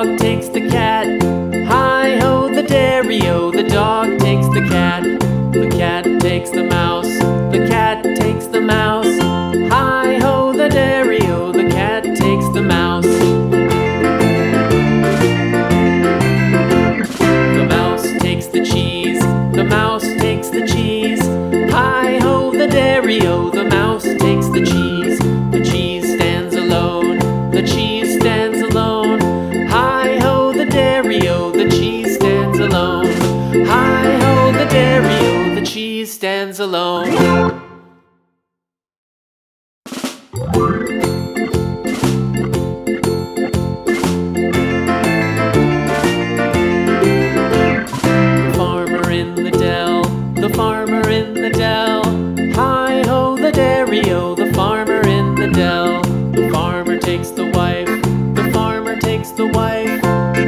dog takes the cat. Hi-ho, the dairy-o. The dog takes the cat. The cat takes the mouse. The cat takes the mouse. Hi-ho, the dairy-o. The cat takes the mouse. The mouse takes the cheese. The mouse takes the cheese. Hi-ho, the dairy-o. The mouse takes the cheese. The cheese stands alone. The cheese stands alone. Hi-ho, the dairy-o. The cheese stands alone. Hi-ho, the dairy-o. The cheese stands alone. The farmer in the dell. The farmer in the dell. Hi-ho, the dairy-o. The farmer in the dell. The farmer takes the wife. The farmer takes the wife.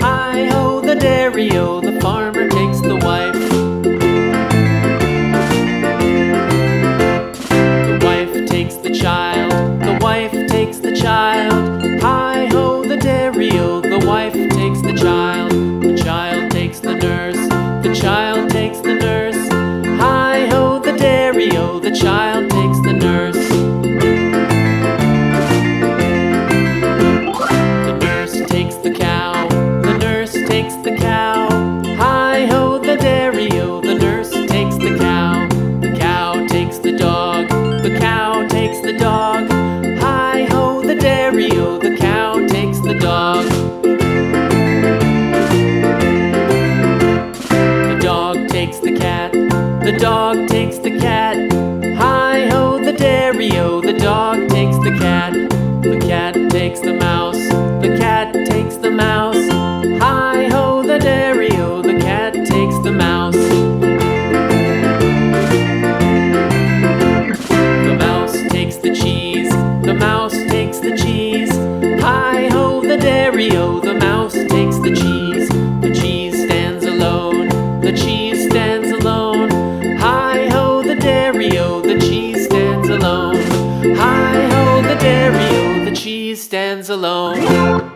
Hi-ho, the dairy-o. The farmer takes the wife. The wife takes the child. The wife takes the child. Hi-ho, the dairy-o. The wife takes the child. The child takes the nurse. The child takes the nurse. Hi-ho, the dairy-o. The child takes the nurse. The nurse takes the cow. The nurse takes the cow. Hi-ho, the dairy-o. The nurse takes the cow. The cow takes the dog. The cow takes the dog. Hi-ho, the dairy-o. The cow takes the dog. The dog takes the cat. The dog takes the cat. Hi-ho, the dairy-o. The dog takes the cat. The cat takes the mouse. The cat takes the mouse. Hi-ho, the dairy-o. The cat takes the mouse. The mouse takes the cheese. The mouse takes the cheese. Hi-ho, the dairy-o. The mouse takes the cheese. The cheese stands alone. The cheese stands alone. Hi-ho, the dairy-o. The cheese stands alone. Hi-ho, the dairy-o. The cheese stands alone.